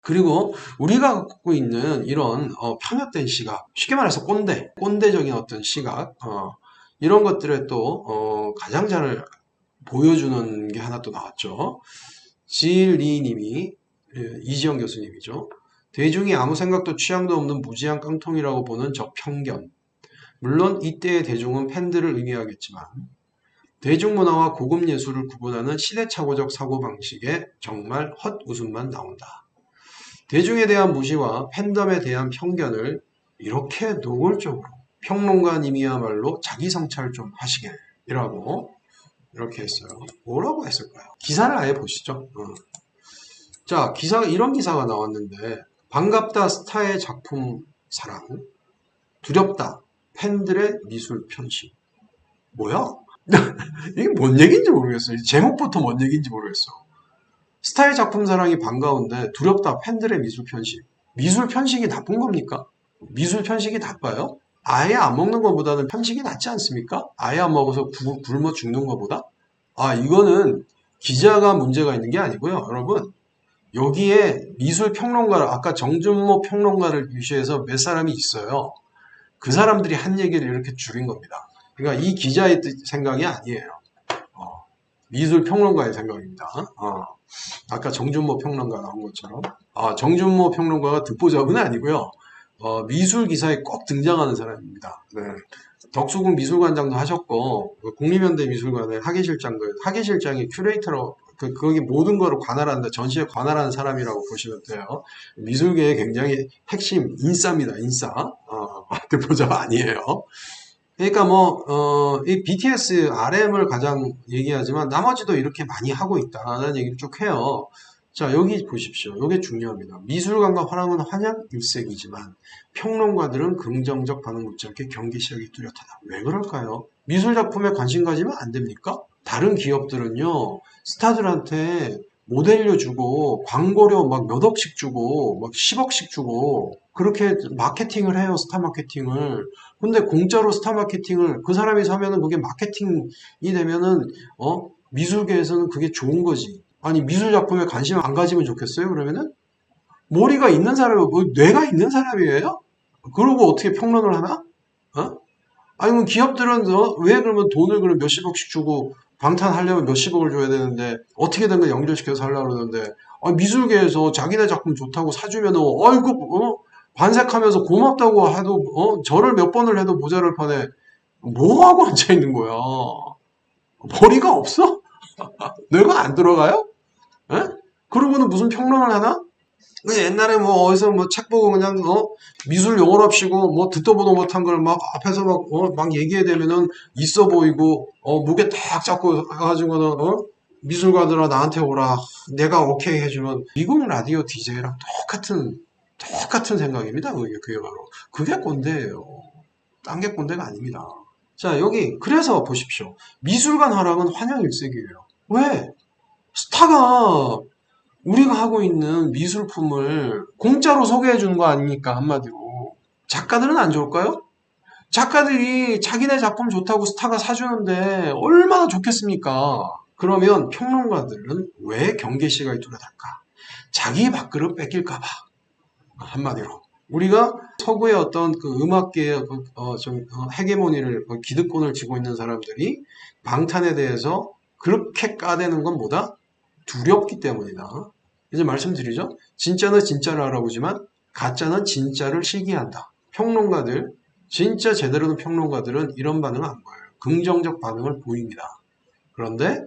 그리고 우리가 갖고 있는 이런 편협된 시각, 쉽게 말해서 꼰대적인 어떤 시각, 이런 것들에 또 가장 잘 보여주는 게 하나 또 나왔죠. 지리 님이, 이지영 교수님이죠. 대중이 아무 생각도 취향도 없는 무지한 깡통이라고 보는 저 편견. 물론 이때의 대중은 팬들을 의미하겠지만 대중문화와 고급 예술을 구분하는 시대착오적 사고방식에 정말 헛웃음만 나온다. 대중에 대한 무시와 팬덤에 대한 편견을 이렇게 노골적으로 평론가님이야말로 자기 성찰 좀 하시길이라고 이렇게 했어요. 뭐라고 했을까요? 기사를 아예 보시죠. 자, 이런 기사가 나왔는데, 반갑다 스타의 작품 사랑, 두렵다 팬들의 미술 편식. 뭐야? 이게 뭔 얘기인지 모르겠어요. 제목부터 뭔 얘기인지 모르겠어. 스타의 작품 사랑이 반가운데 두렵다 팬들의 미술 편식. 미술 편식이 나쁜 겁니까? 미술 편식이 나빠요? 아예 안 먹는 것보다는 편식이 낫지 않습니까? 아예 안 먹어서 굶어 죽는 것보다? 이거는 기자가 문제가 있는 게 아니고요. 여러분, 여기에 미술 평론가를, 아까 정준모 평론가를 유시해서 몇 사람이 있어요. 그 사람들이 한 얘기를 이렇게 줄인 겁니다. 그러니까 이 기자의 생각이 아니에요. 미술 평론가의 생각입니다. 아까 정준모 평론가 나온 것처럼. 정준모 평론가가 듣보잡은 아니고요. 미술 기사에 꼭 등장하는 사람입니다. 네. 덕수궁 미술관장도 하셨고, 국립현대미술관의 학예실장이 큐레이터로, 거기 모든 거를 관할한다, 전시에 관할하는 사람이라고 보시면 돼요. 미술계의 굉장히 핵심, 인싸입니다, 인싸. 듣보잡 아니에요. 그러니까 이 BTS, RM을 가장 얘기하지만 나머지도 이렇게 많이 하고 있다는 얘기를 쭉 해요. 자, 여기 보십시오. 이게 중요합니다. 미술관과 화랑은 환양일색이지만 평론가들은 긍정적 반응 못지않게 경계 시작이 뚜렷하다. 왜 그럴까요? 미술 작품에 관심 가지면 안 됩니까? 다른 기업들은요, 스타들한테 모델료 주고 광고료 막 몇 억씩 주고 막 10억씩 주고 그렇게 마케팅을 해요. 스타 마케팅을. 근데 공짜로 스타 마케팅을 그 사람이 사면은 그게 마케팅이 되면은 미술계에서는 그게 좋은 거지. 아니 미술 작품에 관심 안 가지면 좋겠어요? 그러면은 머리가 있는 사람이 뇌가 있는 사람이에요? 그러고 어떻게 평론을 하나? 아니면 기업들은 왜 그러면 돈을 그럼 몇십억씩 주고 방탄하려면 몇십억을 줘야 되는데 어떻게든 그 연결시켜서 하려고 그러는데 미술계에서 자기네 작품 좋다고 사주면은 아이고 반색하면서 고맙다고 해도 절을 몇 번을 해도 모자랄 판에 뭐하고 앉아 있는 거야? 머리가 없어? 뇌가 안 들어가요? 에? 그러고는 무슨 평론을 하나? 옛날에 어디서 책 보고 그냥 미술 용어랍시고 듣도 보도 못한 걸 막 앞에서 막 얘기해 대면은 있어 보이고 무게 딱 잡고 해가지고는 미술가들아 나한테 오라 내가 오케이 해주면 미국 라디오 DJ랑 똑같은 생각입니다. 그게 바로 그게 꼰대예요. 딴 게 꼰대가 아닙니다. 자 여기 그래서 보십시오. 미술관 하락은 환영일색이에요. 왜? 스타가 우리가 하고 있는 미술품을 공짜로 소개해 주는 거 아닙니까? 한마디로. 작가들은 안 좋을까요? 작가들이 자기네 작품 좋다고 스타가 사주는데 얼마나 좋겠습니까? 그러면 평론가들은 왜 경계 시각이 뚜렷할까? 자기 밥그릇 뺏길까봐. 한마디로. 우리가 서구의 어떤 그 음악계의 헤게모니를, 기득권을 쥐고 있는 사람들이 방탄에 대해서 그렇게 까대는 건 뭐다? 두렵기 때문이다. 이제 말씀드리죠. 진짜는 진짜를 알아보지만 가짜는 진짜를 시기한다. 평론가들, 진짜 제대로 된 평론가들은 이런 반응을 안 보여요. 긍정적 반응을 보입니다. 그런데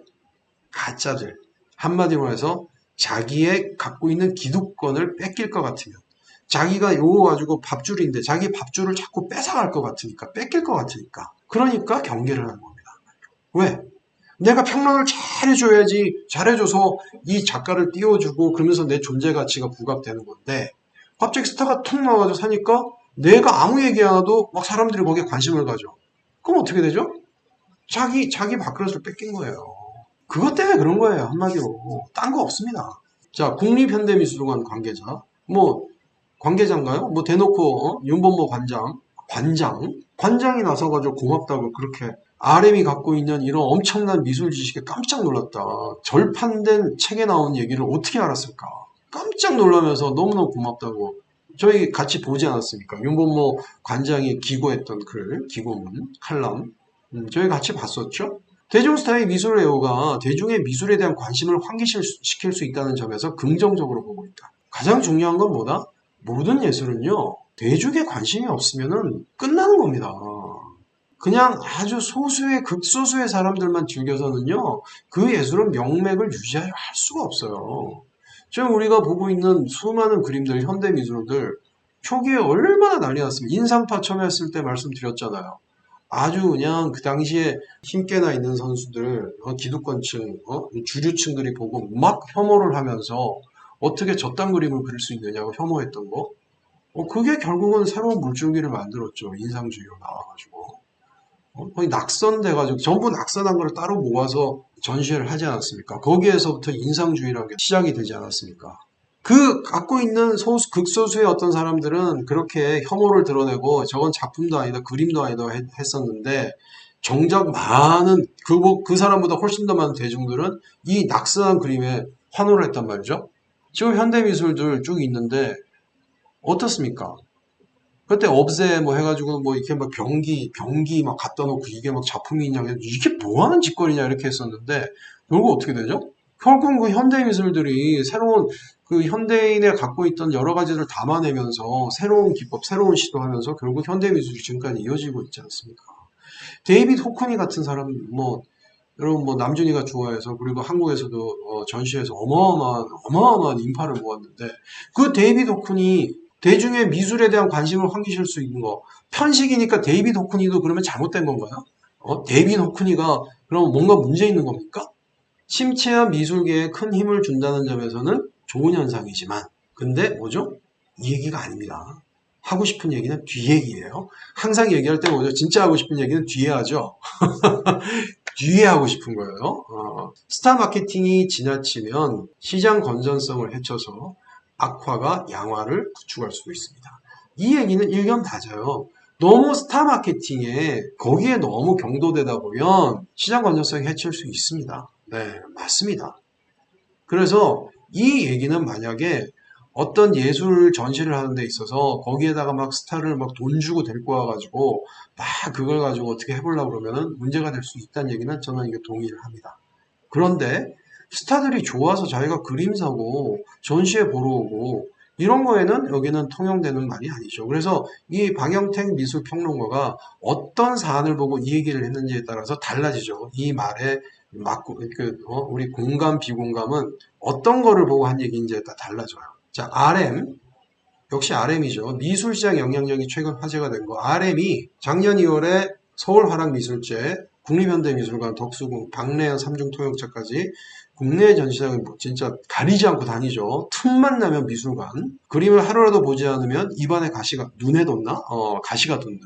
가짜들, 한마디로 해서 자기의 갖고 있는 기득권을 뺏길 것 같으면 자기가 요거 가지고 밥줄인데 자기 밥줄을 자꾸 뺏어갈 것 같으니까 뺏길 것 같으니까 그러니까 경계를 하는 겁니다. 왜? 내가 평론을 잘해줘서 이 작가를 띄워주고 그러면서 내 존재 가치가 부각되는 건데 갑자기 스타가 툭 나와가지고 사니까 내가 아무 얘기 안 해도 막 사람들이 거기에 관심을 가져. 그럼 어떻게 되죠? 자기 밥그릇을 뺏긴 거예요. 그것 때문에 그런 거예요. 한마디로. 딴 거 없습니다. 자, 국립현대미술관 관계자인가요? 대놓고 윤범모 관장이 나서가지고 고맙다고 그렇게 RM이 갖고 있는 이런 엄청난 미술 지식에 깜짝 놀랐다. 절판된 책에 나온 얘기를 어떻게 알았을까? 깜짝 놀라면서 너무너무 고맙다고. 저희 같이 보지 않았습니까? 윤범모 관장이 기고했던 글, 기고문, 칼럼. 저희 같이 봤었죠? 대중스타의 미술 애호가 대중의 미술에 대한 관심을 환기시킬 수 있다는 점에서 긍정적으로 보고 있다. 가장 중요한 건 뭐다? 모든 예술은요, 대중의 관심이 없으면 끝나는 겁니다. 그냥 아주 소수의, 극소수의 사람들만 즐겨서는요, 그 예술은 명맥을 유지할 수가 없어요. 지금 우리가 보고 있는 수많은 그림들, 현대미술들, 초기에 얼마나 난리 났습니까? 인상파 처음 했을 때 말씀드렸잖아요. 아주 그냥 그 당시에 힘께나 있는 선수들, 기득권층, 주류층들이 보고 막 혐오를 하면서 어떻게 저딴 그림을 그릴 수 있느냐고 혐오했던 거. 그게 결국은 새로운 물줄기를 만들었죠. 인상주의로 나와가지고. 거의 낙선돼가지고 전부 낙선한 걸 따로 모아서 전시회를 하지 않았습니까? 거기에서부터 인상주의라는 게 시작이 되지 않았습니까? 그 갖고 있는 극소수의 어떤 사람들은 그렇게 혐오를 드러내고 저건 작품도 아니다, 그림도 아니다 했었는데 정작 많은 그 사람보다 훨씬 더 많은 대중들은 이 낙선한 그림에 환호를 했단 말이죠. 지금 현대미술들 쭉 있는데 어떻습니까? 그때 업세 뭐 해가지고 뭐 이렇게 막 병기 막 갖다 놓고 이게 막 작품이냐 이게 뭐 하는 짓거리냐 이렇게 했었는데 결국 어떻게 되죠? 결국 그 현대미술들이 새로운 그 현대인의 갖고 있던 여러 가지를 담아내면서 새로운 기법, 새로운 시도하면서 결국 현대미술이 지금까지 이어지고 있지 않습니까? 데이빗 호크니 같은 사람 뭐 여러분 뭐 남준이가 좋아해서 그리고 한국에서도 전시회에서 어마어마한 인파를 모았는데 그 데이빗 호크니 대중의 미술에 대한 관심을 환기실 수 있는 거. 편식이니까 데이빗 호크니도 그러면 잘못된 건가요? 데이빗 호크니가 그럼 뭔가 문제 있는 겁니까? 침체한 미술계에 큰 힘을 준다는 점에서는 좋은 현상이지만 근데 뭐죠? 이 얘기가 아닙니다. 하고 싶은 얘기는 뒤 얘기예요. 항상 얘기할 때 뭐죠? 진짜 하고 싶은 얘기는 뒤에 하죠. 뒤에 하고 싶은 거예요. 스타 마케팅이 지나치면 시장 건전성을 해쳐서 악화가 양화를 구축할 수도 있습니다. 이 얘기는 일견다져요. 너무 스타 마케팅에 거기에 너무 경도되다 보면 시장 건전성이 해칠 수 있습니다. 네, 맞습니다. 그래서 이 얘기는 만약에 어떤 예술 전시를 하는 데 있어서 거기에다가 막 스타를 막 돈 주고 데리고 와가지고 막 그걸 가지고 어떻게 해보려고 그러면은 문제가 될 수 있다는 얘기는 저는 이게 동의를 합니다. 그런데 스타들이 좋아서 자기가 그림 사고 전시회 보러 오고 이런 거에는 여기는 통용되는 말이 아니죠. 그래서 이 박영택 미술평론가가 어떤 사안을 보고 이 얘기를 했는지에 따라서 달라지죠. 이 말에 맞고 우리 공감 비공감은 어떤 거를 보고 한 얘기인지에 따라 달라져요. 자, RM 역시 RM이죠. 미술시장 영향력이 최근 화제가 된 거. RM이 작년 2월에 서울화랑미술제, 국립현대미술관, 덕수궁, 박래현 3중 통역차까지 국내 전시장을 진짜 가리지 않고 다니죠. 틈만 나면 미술관. 그림을 하루라도 보지 않으면 입안에 가시가, 눈에 돋나? 가시가 돋는.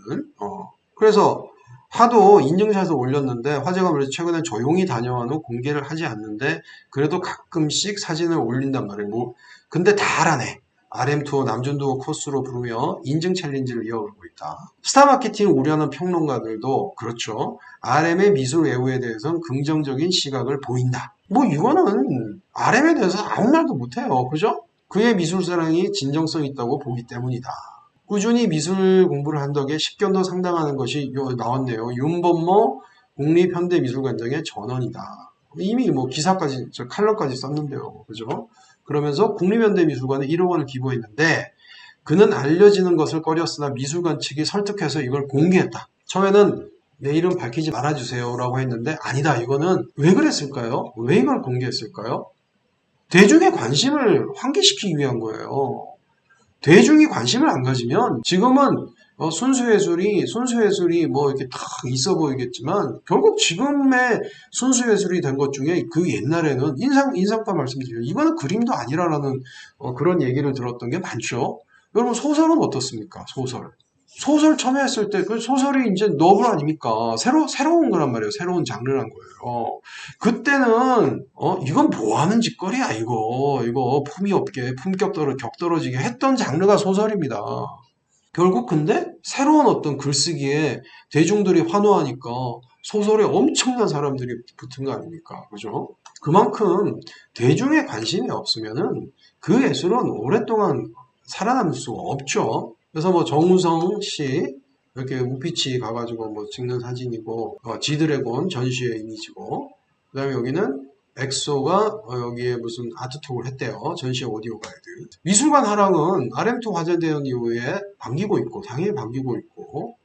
그래서 하도 인증샷을 올렸는데 화제가 그래서 최근에 조용히 다녀온 후 공개를 하지 않는데 그래도 가끔씩 사진을 올린단 말이에요. 뭐 근데 다 알아내. RM 투어, 남준두어 코스로 부르며 인증 챌린지를 이어오고 있다. 스타 마케팅을 우려하는 평론가들도 그렇죠. RM의 미술 애호에 대해서는 긍정적인 시각을 보인다. 뭐 이거는 RM에 대해서 아무 말도 못해요. 그죠? 그의 미술사랑이 진정성 있다고 보기 때문이다. 꾸준히 미술 공부를 한 덕에 식견도 상당하는 것이 나왔네요. 윤범모 국립현대미술관장의 전언이다. 이미 뭐 기사까지, 칼럼까지 썼는데요. 그죠? 그러면서 국립현대미술관에 1억 원을 기부했는데 그는 알려지는 것을 꺼렸으나 미술관 측이 설득해서 이걸 공개했다. 처음에는 내 이름 밝히지 말아주세요 라고 했는데 아니다. 이거는 왜 그랬을까요? 왜 이걸 공개했을까요? 대중의 관심을 환기시키기 위한 거예요. 대중이 관심을 안 가지면 지금은 순수예술이 뭐 이렇게 딱 있어 보이겠지만 결국 지금의 순수예술이 된 것 중에 그 옛날에는 인상파 말씀드려요. 이거는 그림도 아니라라는 그런 얘기를 들었던 게 많죠. 여러분 소설은 어떻습니까? 소설 처음에 했을 때 그 소설이 이제 너블 아닙니까? 새로운 거란 말이에요. 새로운 장르란 거예요. 그때는 이건 뭐 하는 짓거리야 이거 품위 없게 격 떨어지게 했던 장르가 소설입니다. 결국 근데 새로운 어떤 글쓰기에 대중들이 환호하니까 소설에 엄청난 사람들이 붙은 거 아닙니까? 그죠? 그만큼 대중의 관심이 없으면은 그 예술은 오랫동안 살아남을 수가 없죠. 그래서 뭐 정우성 씨 이렇게 우피치 가가지고 뭐 찍는 사진이고 지드래곤 전시회 이미지고 그다음에 여기는 엑소가 여기에 무슨 아트톡을 했대요. 전시회 오디오 가이드. 미술관 하랑은 RM2 화제된 이후에 반기고 있고 당연히 반기고 있고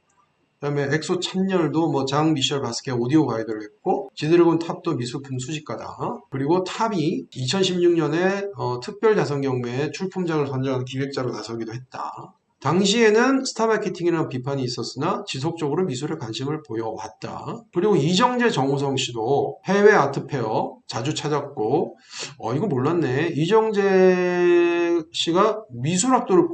그다음에 엑소 찬열도 뭐 장 미셸 바스케 오디오 가이드를 했고 지드래곤 탑도 미술품 수집가다. 그리고 탑이 2016년에 특별 자선 경매에 출품작을 선정하는 기획자로 나서기도 했다. 당시에는 스타 마케팅이라는 비판이 있었으나 지속적으로 미술에 관심을 보여왔다. 그리고 이정재, 정우성 씨도 해외 아트페어 자주 찾았고, 이거 몰랐네. 이정재 씨가 미술학도를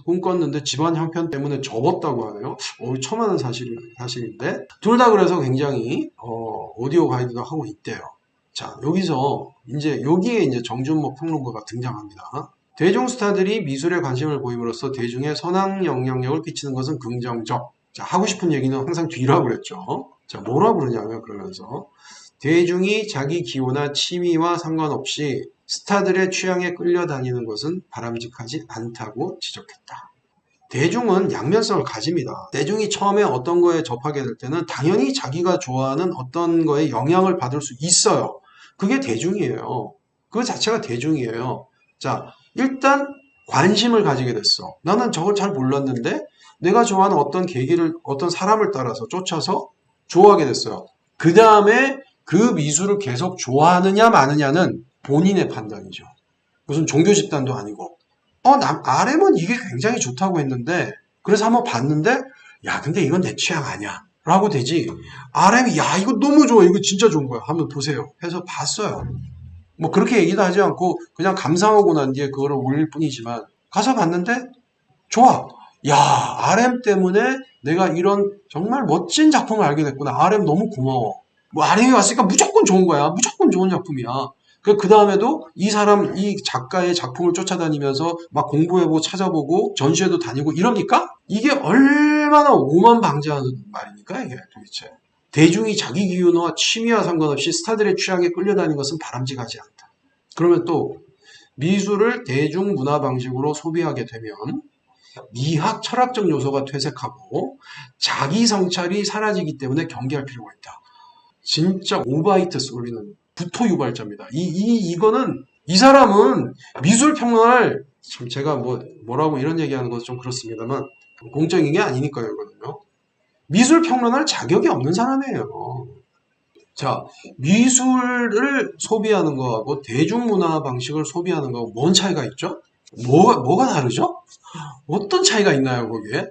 꿈꿨는데 집안 형편 때문에 접었다고 하네요. 처음 하는 사실인데. 둘 다 그래서 굉장히, 오디오 가이드도 하고 있대요. 자, 여기에 이제 정준모 평론가가 등장합니다. 대중 스타들이 미술에 관심을 보임으로써 대중의 선한 영향력을 끼치는 것은 긍정적. 자, 하고 싶은 얘기는 항상 뒤라고 그랬죠. 자, 뭐라고 그러냐면 그러면서 대중이 자기 기호나 취미와 상관없이 스타들의 취향에 끌려다니는 것은 바람직하지 않다고 지적했다. 대중은 양면성을 가집니다. 대중이 처음에 어떤 거에 접하게 될 때는 당연히 자기가 좋아하는 어떤 거에 영향을 받을 수 있어요. 그게 대중이에요. 그 자체가 대중이에요. 자, 일단 관심을 가지게 됐어. 나는 저걸 잘 몰랐는데 내가 좋아하는 어떤 계기를 어떤 사람을 따라서 쫓아서 좋아하게 됐어요. 그 다음에 그 미술을 계속 좋아하느냐 마느냐는 본인의 판단이죠. 무슨 종교 집단도 아니고 RM은 이게 굉장히 좋다고 했는데 그래서 한번 봤는데 야 근데 이건 내 취향 아니야 라고 되지 RM이 야 이거 너무 좋아 이거 진짜 좋은 거야 한번 보세요 해서 봤어요. 뭐 그렇게 얘기도 하지 않고 그냥 감상하고 난 뒤에 그거를 올릴 뿐이지만 가서 봤는데 좋아. 야 RM 때문에 내가 이런 정말 멋진 작품을 알게 됐구나. RM 너무 고마워. 뭐 RM이 왔으니까 무조건 좋은 거야. 무조건 좋은 작품이야. 그 다음에도 이 작가의 작품을 쫓아다니면서 막 공부해보고 찾아보고 전시회도 다니고 이럽니까? 이게 얼마나 오만방자한 말입니까 이게 도대체. 대중이 자기 기호나 취미와 상관없이 스타들의 취향에 끌려다니는 것은 바람직하지 않다. 그러면 또 미술을 대중문화 방식으로 소비하게 되면 미학 철학적 요소가 퇴색하고 자기 성찰이 사라지기 때문에 경계할 필요가 있다. 진짜 오바이트 쏠리는 구토 유발자입니다. 이거는 이 사람은 미술 평론을 제가 뭐라고 이런 얘기하는 것은 좀 그렇습니다만 공적인 게 아니니까요, 이거는요. 미술 평론할 자격이 없는 사람이에요. 자, 미술을 소비하는 거하고 대중문화 방식을 소비하는 거하고 뭔 차이가 있죠? 뭐가 다르죠? 어떤 차이가 있나요, 거기에?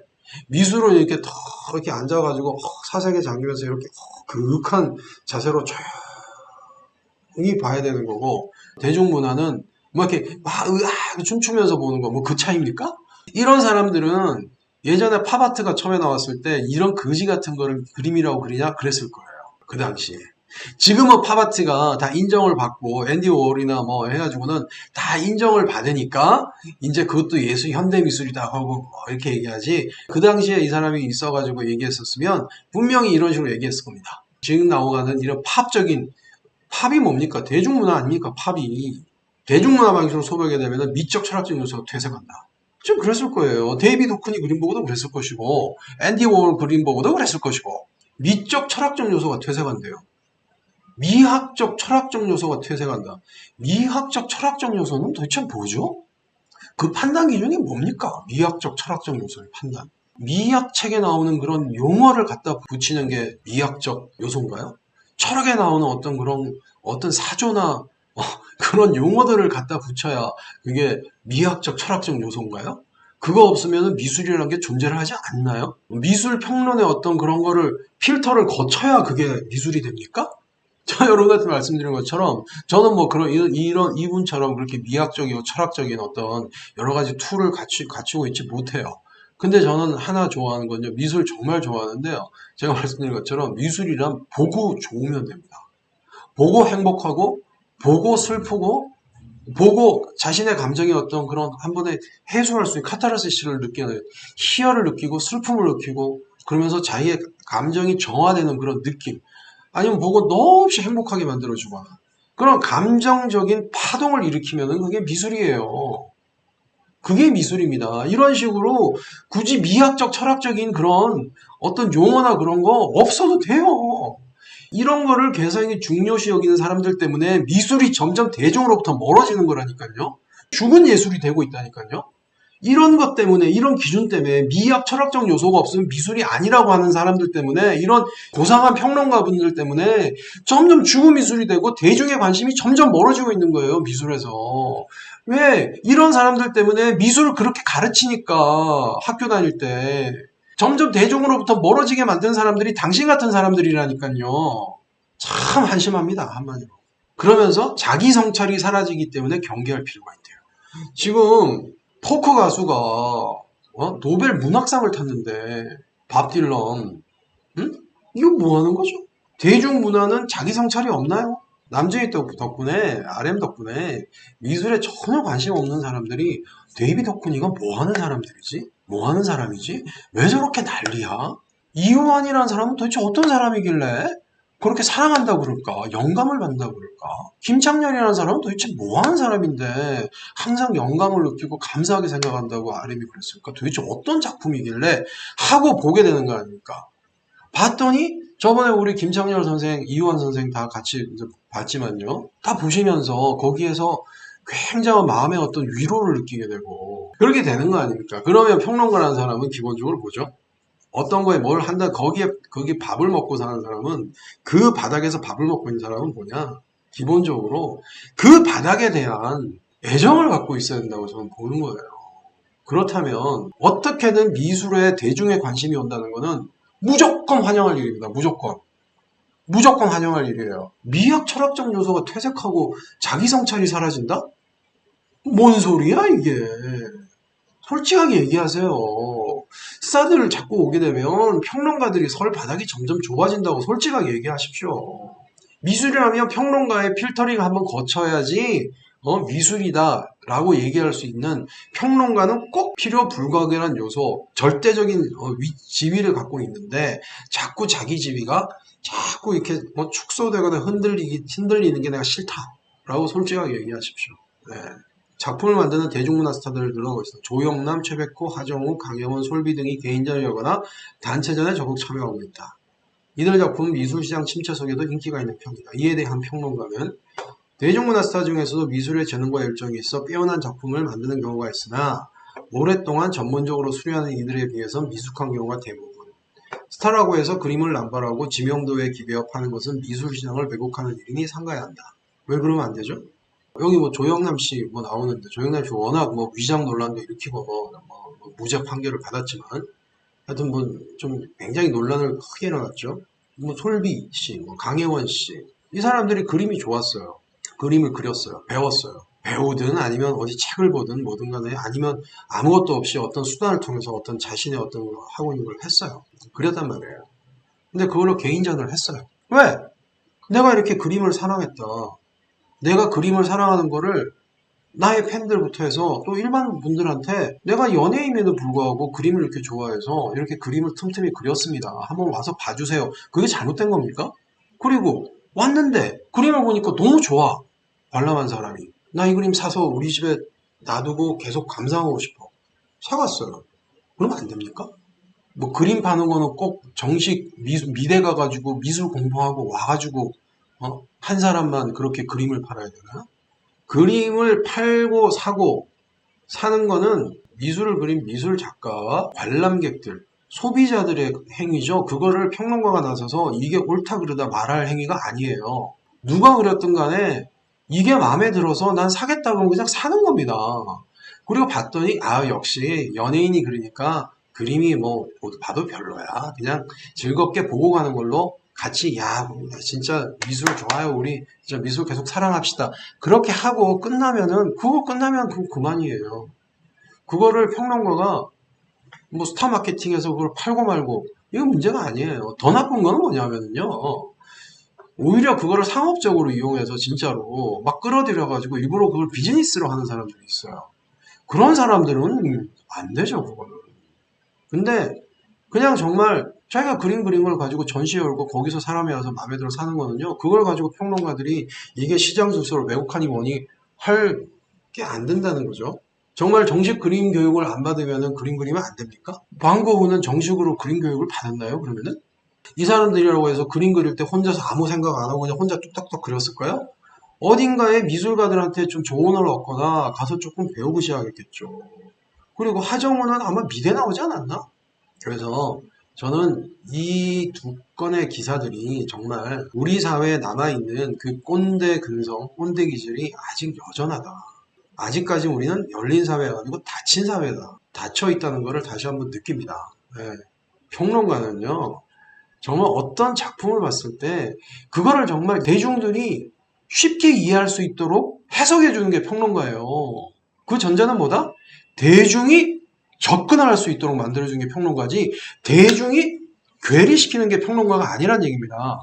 미술은 이렇게 앉아가지고 사색에 잠기면서 이렇게 그윽한 자세로 조용히 봐야 되는 거고 대중문화는 이렇게 막 으악 춤추면서 보는 거 뭐 그 차이입니까? 이런 사람들은 예전에 팝아트가 처음에 나왔을 때 이런 거지 같은 거를 그림이라고 그리냐 그랬을 거예요. 그 당시에. 지금은 팝아트가 다 인정을 받고 앤디 워홀이나 뭐 해가지고는 다 인정을 받으니까 이제 그것도 예술 현대미술이다 하고 이렇게 얘기하지 그 당시에 이 사람이 있어가지고 얘기했었으면 분명히 이런 식으로 얘기했을 겁니다. 지금 나오가는 이런 팝이 뭡니까? 대중문화 아닙니까? 팝이. 대중문화 방식으로 소비하게 되면 미적 철학적 요소가 퇴색한다. 좀 그랬을 거예요. 데이비드 호크니 그림 보고도 그랬을 것이고 앤디 워홀 그림 보고도 그랬을 것이고 미적 철학적 요소가 퇴색한대요. 미학적 철학적 요소가 퇴색한다. 미학적 철학적 요소는 도대체 뭐죠? 그 판단 기준이 뭡니까? 미학적 철학적 요소의 판단. 미학 책에 나오는 그런 용어를 갖다 붙이는 게 미학적 요소인가요? 철학에 나오는 어떤 사조나 그런 용어들을 갖다 붙여야 그게 미학적 철학적 요소인가요? 그거 없으면 미술이라는 게 존재를 하지 않나요? 미술 평론의 어떤 그런 거를 필터를 거쳐야 그게 미술이 됩니까? 저 여러분한테 말씀드린 것처럼 저는 뭐 이런 이분처럼 그렇게 미학적이고 철학적인 어떤 여러 가지 툴을 갖추고 있지 못해요. 근데 저는 하나 좋아하는 건요. 미술 정말 좋아하는데요. 제가 말씀드린 것처럼 미술이란 보고 좋으면 됩니다. 보고 행복하고 보고 슬프고 보고 자신의 감정의 어떤 그런 한 번에 해소할 수 있는 카타르시스를 느끼는 희열을 느끼고 슬픔을 느끼고 그러면서 자기의 감정이 정화되는 그런 느낌 아니면 보고 너없이 행복하게 만들어주거나 그런 감정적인 파동을 일으키면은 그게 미술이에요. 그게 미술입니다. 이런 식으로 굳이 미학적, 철학적인 그런 어떤 용어나 그런 거 없어도 돼요. 이런 거를 개성이 중요시 여기는 사람들 때문에 미술이 점점 대중으로부터 멀어지는 거라니까요. 죽은 예술이 되고 있다니까요. 이런 것 때문에, 이런 기준 때문에 미학 철학적 요소가 없으면 미술이 아니라고 하는 사람들 때문에, 이런 고상한 평론가분들 때문에 점점 죽은 미술이 되고 대중의 관심이 점점 멀어지고 있는 거예요, 미술에서. 왜? 이런 사람들 때문에 미술을 그렇게 가르치니까 학교 다닐 때 점점 대중으로부터 멀어지게 만든 사람들이 당신 같은 사람들이라니까요. 참 한심합니다, 한마디로. 그러면서 자기 성찰이 사라지기 때문에 경계할 필요가 있대요. 지금 포크 가수가 노벨 문학상을 탔는데 밥 딜런, 응? 이거 뭐 하는 거죠? 대중문화는 자기 성찰이 없나요? 남자의 덕분에, RM 덕분에 미술에 전혀 관심 없는 사람들이 데이비 덕후니가 뭐 하는 사람들이지? 뭐 하는 사람이지? 왜 저렇게 난리야? 이효환이라는 사람은 도대체 어떤 사람이길래 그렇게 사랑한다고 그럴까? 영감을 받는다고 그럴까? 김창렬이라는 사람은 도대체 뭐 하는 사람인데 항상 영감을 느끼고 감사하게 생각한다고 RM이 그랬을까? 도대체 어떤 작품이길래 하고 보게 되는 거 아닙니까? 봤더니 저번에 우리 김창렬 선생, 이효환 선생 다 같이 이제 봤지만요. 다 보시면서 거기에서 굉장한 마음의 어떤 위로를 느끼게 되고 그렇게 되는 거 아닙니까? 그러면 평론가라는 사람은 기본적으로 뭐죠? 어떤 거에 뭘 한다, 거기에 밥을 먹고 사는 사람은 그 바닥에서 밥을 먹고 있는 사람은 뭐냐? 기본적으로 그 바닥에 대한 애정을 갖고 있어야 된다고 저는 보는 거예요. 그렇다면 어떻게든 미술에 대중의 관심이 온다는 거는 무조건 환영할 일입니다. 무조건. 무조건 환영할 일이에요. 미학 철학적 요소가 퇴색하고 자기 성찰이 사라진다? 뭔 소리야 이게. 솔직하게 얘기하세요. 스타들을 자꾸 오게 되면 평론가들이 설 바닥이 점점 좁아진다고 솔직하게 얘기하십시오. 미술이라면 평론가의 필터링 한번 거쳐야지 미술이다 라고 얘기할 수 있는, 평론가는 꼭 필요 불가결한 요소, 절대적인 지위를 갖고 있는데 자꾸 자기 지위가 자꾸 이렇게 축소되거나 흔들리는 게 내가 싫다라고 솔직하게 얘기하십시오. 네. 작품을 만드는 대중문화 스타들을 늘어나고 있습니다. 조영남, 최백호, 하정우, 강영원, 솔비 등이 개인전을 열거나 단체전에 적극 참여하고 있다. 이들 작품은 미술시장 침체 속에도 인기가 있는 편이다. 이에 대한 평론가는 대중문화 스타 중에서도 미술의 재능과 열정이 있어 빼어난 작품을 만드는 경우가 있으나 오랫동안 전문적으로 수료하는 이들에 비해서 미숙한 경우가 대부분. 스타라고 해서 그림을 남발하고 지명도에 기대어 파는 것은 미술시장을 왜곡하는 일이니 삼가야 한다. 왜 그러면 안 되죠? 여기 뭐 조영남 씨 뭐 나오는데, 조영남 씨 워낙 뭐 위장 논란도 일으키고 뭐 무죄 판결을 받았지만 하여튼 뭐 좀 굉장히 논란을 크게 일어났죠. 뭐 솔비 씨, 뭐 강혜원 씨, 이 사람들이 그림이 좋았어요. 그림을 그렸어요. 배웠어요. 배우든 아니면 어디 책을 보든 뭐든 간에, 아니면 아무것도 없이 어떤 수단을 통해서 어떤 자신의 어떤 하고 있는 걸 했어요. 그렸단 말이에요. 근데 그걸로 개인전을 했어요. 왜? 내가 이렇게 그림을 사랑했다. 내가 그림을 사랑하는 거를 나의 팬들부터 해서 또 일반 분들한테 내가 연예인에도 불구하고 그림을 이렇게 좋아해서 이렇게 그림을 틈틈이 그렸습니다. 한번 와서 봐주세요. 그게 잘못된 겁니까? 그리고 왔는데 그림을 보니까 너무 좋아. 관람한 사람이. 나 이 그림 사서 우리 집에 놔두고 계속 감상하고 싶어. 사갔어요. 그러면 안 됩니까? 뭐 그림 파는 거는 꼭 정식 미대 가가지고 미술 공부하고 와가지고 한 사람만 그렇게 그림을 팔아야 되나? 그림을 팔고 사고 사는 거는 미술을 그린 미술 작가와 관람객들, 소비자들의 행위죠. 그거를 평론가가 나서서 이게 옳다 그르다 말할 행위가 아니에요. 누가 그렸든 간에 이게 마음에 들어서 난 사겠다고 하면 그냥 사는 겁니다. 그리고 봤더니 역시 연예인이 그리니까 그림이 뭐 봐도 별로야. 그냥 즐겁게 보고 가는 걸로 같이 진짜 미술 좋아요. 우리 진짜 미술 계속 사랑합시다. 그렇게 하고 끝나면은 그거 끝나면 그만이에요. 그거를 평론가가 뭐 스타 마케팅에서 그걸 팔고 말고 이거 문제가 아니에요. 더 나쁜 거는 뭐냐면요. 오히려 그거를 상업적으로 이용해서 진짜로 막 끌어들여가지고 일부러 그걸 비즈니스로 하는 사람들이 있어요. 그런 사람들은 안 되죠, 그거는. 근데 그냥 정말 자기가 그린 걸 가지고 전시회 열고 거기서 사람이 와서 마음에 들어 사는 거는요. 그걸 가지고 평론가들이 이게 시장 질서를 왜곡하니 뭐니 할 게 안 된다는 거죠. 정말 정식 그림 교육을 안 받으면 그림 그리면 안 됩니까? 반 고흐는 정식으로 그림 교육을 받았나요? 그러면은? 이 사람들이라고 해서 그림 그릴 때 혼자서 아무 생각 안 하고 그냥 혼자 뚝딱뚝 그렸을까요? 어딘가에 미술가들한테 좀 조언을 얻거나 가서 조금 배우고 시작했겠죠. 그리고 하정우는 아마 미대 나오지 않았나? 그래서 저는 이 두 건의 기사들이 정말 우리 사회에 남아있는 그 꼰대 근성, 꼰대 기질이 아직 여전하다. 아직까지 우리는 열린 사회가 아니고 닫힌 사회다. 닫혀 있다는 것을 다시 한번 느낍니다. 네. 평론가는요, 정말 어떤 작품을 봤을 때 그거를 정말 대중들이 쉽게 이해할 수 있도록 해석해 주는 게 평론가예요. 그 전제는 뭐다? 대중이 접근할 수 있도록 만들어주는 게 평론가지 대중이 괴리시키는 게 평론가가 아니란 얘기입니다.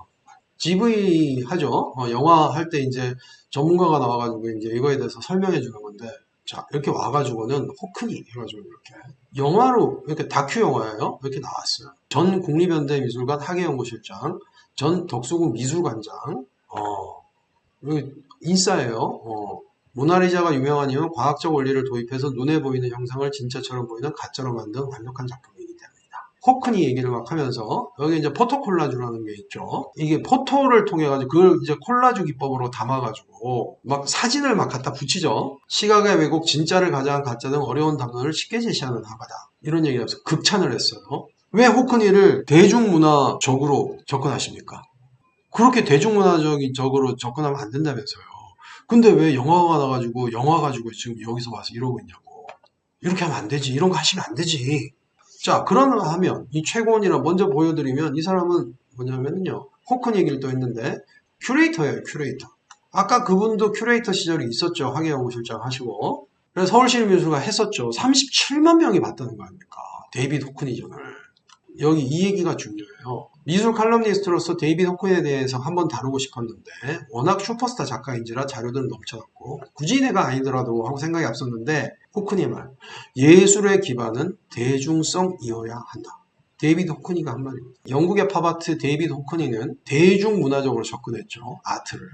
GV 하죠. 영화 할 때 이제 전문가가 나와가지고 이제 이거에 대해서 설명해 주는 건데, 자, 이렇게 와가지고는 호크니 해가지고 이렇게 영화로 이렇게 다큐 영화예요. 이렇게 나왔어요. 전 국립현대미술관 학예연구실장, 전 덕수궁 미술관장, 여기 인싸예요. 모나리자가 유명한 이유는 과학적 원리를 도입해서 눈에 보이는 형상을 진짜처럼 보이는 가짜로 만든 완벽한 작품이기 때문이다. 호크니 얘기를 막 하면서 여기 이제 포토 콜라주라는 게 있죠. 이게 포토를 통해 가지고 그걸 이제 콜라주 기법으로 담아가지고 막 사진을 막 갖다 붙이죠. 시각의 왜곡, 진짜를 가장한 가짜 등 어려운 담론을 쉽게 제시하는 화가다. 이런 얘기를 하면서 극찬을 했어요. 왜 호크니를 대중문화적으로 접근하십니까? 그렇게 대중문화적으로 접근하면 안 된다면서요. 근데 왜 영화가 나가지고 영화 가지고 지금 여기서 와서 이러고 있냐고. 이렇게 하면 안 되지. 이런 거 하시면 안 되지. 자, 그러나 하면 이 최고원이라 먼저 보여드리면 이 사람은 뭐냐면요. 호큰 얘기를 또 했는데 큐레이터예요. 큐레이터. 아까 그분도 큐레이터 시절이 있었죠. 학예연구실장 하시고. 그래서 서울시립미술관 했었죠. 37만 명이 봤다는 거 아닙니까? 데이빗 호크니전을. 여기 이 얘기가 중요해요. 미술 칼럼니스트로서 데이빗 호크니에 대해서 한번 다루고 싶었는데 워낙 슈퍼스타 작가인지라 자료들은 넘쳐났고 굳이 내가 아니더라도 하고 생각이 앞섰는데 호크니 말 예술의 기반은 대중성이어야 한다. 데이빗 호크니가 한 말입니다. 영국의 팝아트 데이빗 호크니는 대중문화적으로 접근했죠. 아트를.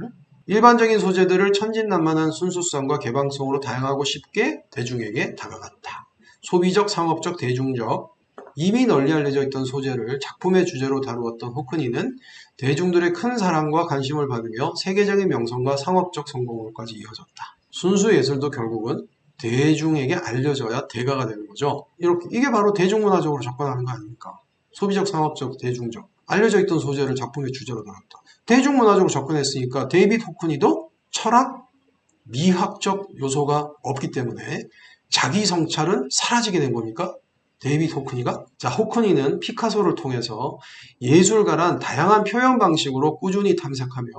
일반적인 소재들을 천진난만한 순수성과 개방성으로 다양하고 쉽게 대중에게 다가갔다. 소비적, 상업적, 대중적 이미 널리 알려져 있던 소재를 작품의 주제로 다루었던 호크니는 대중들의 큰 사랑과 관심을 받으며 세계적인 명성과 상업적 성공으로까지 이어졌다. 순수 예술도 결국은 대중에게 알려져야 대가가 되는 거죠. 이게 바로 대중문화적으로 접근하는 거 아닙니까? 소비적, 상업적, 대중적. 알려져 있던 소재를 작품의 주제로 다뤘다. 대중문화적으로 접근했으니까 데이빗 호크니도 철학, 미학적 요소가 없기 때문에 자기 성찰은 사라지게 된 겁니까? 데이빗 호크니가? 자, 호크니는 피카소를 통해서 예술가란 다양한 표현 방식으로 꾸준히 탐색하며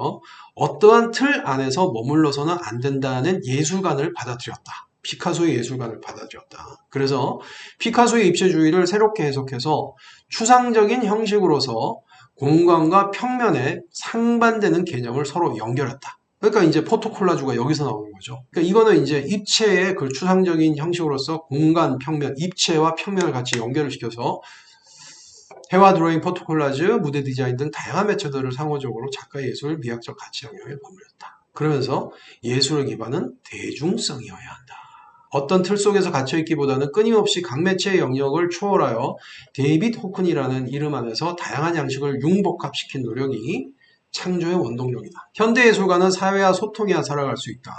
어떠한 틀 안에서 머물러서는 안 된다는 예술관을 받아들였다. 피카소의 예술관을 받아들였다. 그래서 피카소의 입체주의를 새롭게 해석해서 추상적인 형식으로서 공간과 평면에 상반되는 개념을 서로 연결했다. 그러니까 이제 포토콜라주가 여기서 나오는 거죠. 그러니까 이거는 이제 입체의 그 추상적인 형식으로서 공간, 평면, 입체와 평면을 같이 연결을 시켜서 회화 드로잉, 포토콜라주, 무대 디자인 등 다양한 매체들을 상호적으로 작가의 예술, 미학적 가치 영역에 버무렸다. 그러면서 예술의 기반은 대중성이어야 한다. 어떤 틀 속에서 갇혀있기보다는 끊임없이 각 매체의 영역을 초월하여 데이빗 호크니라는 이름 안에서 다양한 양식을 융복합시킨 노력이 창조의 원동력이다. 현대예술가는 사회와 소통해야 살아갈 수 있다.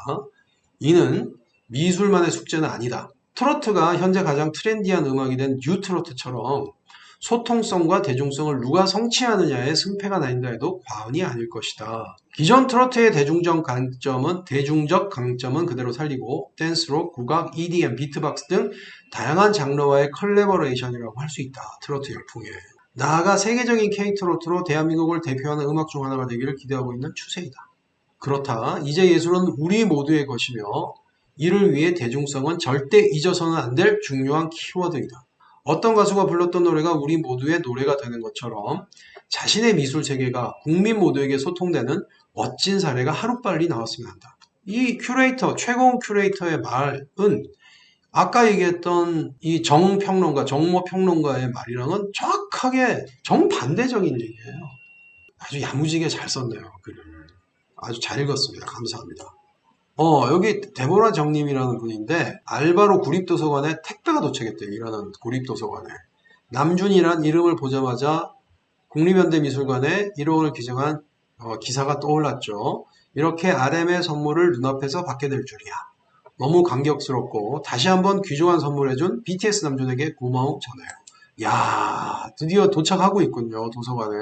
이는 미술만의 숙제는 아니다. 트로트가 현재 가장 트렌디한 음악이 된 뉴트로트처럼 소통성과 대중성을 누가 성취하느냐에 승패가 나뉜다 해도 과언이 아닐 것이다. 기존 트로트의 대중적 강점은 그대로 살리고 댄스록, 국악, EDM, 비트박스 등 다양한 장르와의 컬래버레이션이라고 할 수 있다. 트로트 열풍에. 나아가 세계적인 K-트로트로 대한민국을 대표하는 음악 중 하나가 되기를 기대하고 있는 추세이다. 그렇다. 이제 예술은 우리 모두의 것이며 이를 위해 대중성은 절대 잊어서는 안 될 중요한 키워드이다. 어떤 가수가 불렀던 노래가 우리 모두의 노래가 되는 것처럼 자신의 미술 세계가 국민 모두에게 소통되는 멋진 사례가 하루빨리 나왔으면 한다. 이 큐레이터, 최고원 큐레이터의 말은 아까 얘기했던 이 정평론가, 정모평론가의 말이랑은 정확하게 정반대적인 얘기예요. 아주 야무지게 잘 썼네요, 글을. 아주 잘 읽었습니다. 감사합니다. 여기 데보라 정님이라는 분인데, 알바로 구립도서관에 택배가 도착했대요. 일하는 구립도서관에. 남준이란 이름을 보자마자 국립현대미술관에 1억을 기증한 기사가 떠올랐죠. 이렇게 RM의 선물을 눈앞에서 받게 될 줄이야. 너무 감격스럽고 다시 한번 귀중한 선물해준 BTS 남준에게 고마움 전해요. 야, 드디어 도착하고 있군요, 도서관에.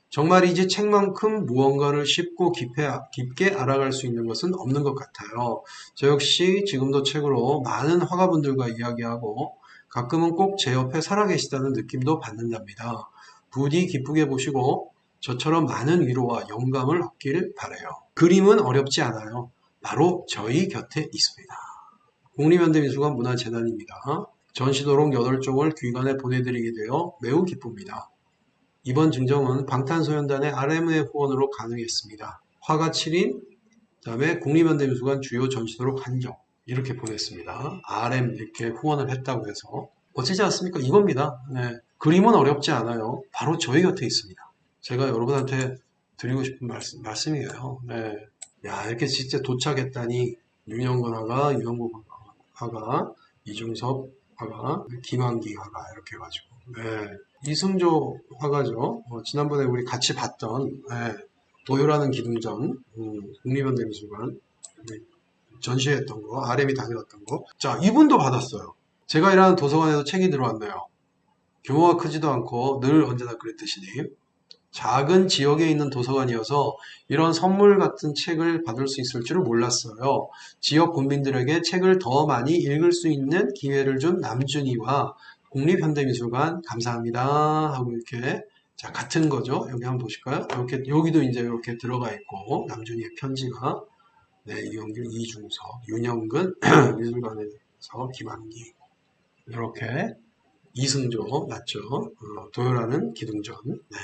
정말이지 책만큼 무언가를 쉽고 깊게 알아갈 수 있는 것은 없는 것 같아요. 저 역시 지금도 책으로 많은 화가분들과 이야기하고 가끔은 꼭 제 옆에 살아계시다는 느낌도 받는답니다. 부디 기쁘게 보시고 저처럼 많은 위로와 영감을 얻길 바라요. 그림은 어렵지 않아요. 바로 저희 곁에 있습니다. 국립현대미술관 문화재단입니다. 전시도록 8종을 귀관에 보내드리게 되어 매우 기쁩니다. 이번 증정은 방탄소년단의 RM의 후원으로 가능했습니다. 화가 7인, 그 다음에 국립현대미술관 주요 전시도록 한정 이렇게 보냈습니다. RM 이렇게 후원을 했다고 해서 어찌지 않습니까? 이겁니다. 네. 그림은 어렵지 않아요. 바로 저희 곁에 있습니다. 제가 여러분한테 드리고 싶은 말씀이에요. 네. 야, 이렇게 진짜 도착했다니 윤영건 화가, 유영국 화가, 이중섭 화가, 김한기 화가 이렇게 해가지고 네. 이승조 화가죠. 지난번에 우리 같이 봤던 네. 도요라는 기둥전 국립현대미술관 네. 전시했던 거, RM이 다녀왔던 거. 자, 이분도 받았어요. 제가 일하는 도서관에도 책이 들어왔네요. 규모가 크지도 않고 늘 언제나 그랬듯이 작은 지역에 있는 도서관이어서 이런 선물 같은 책을 받을 수 있을 줄은 몰랐어요. 지역 군민들에게 책을 더 많이 읽을 수 있는 기회를 준 남준이와 국립현대미술관 감사합니다 하고 이렇게 자 같은 거죠. 여기 한번 보실까요? 이렇게 여기도 이제 이렇게 들어가 있고 남준이의 편지가 네, 이영길, 이중석, 윤영근 미술관에서 김한기 이렇게 이승조 맞죠? 도요라는 기둥전 네.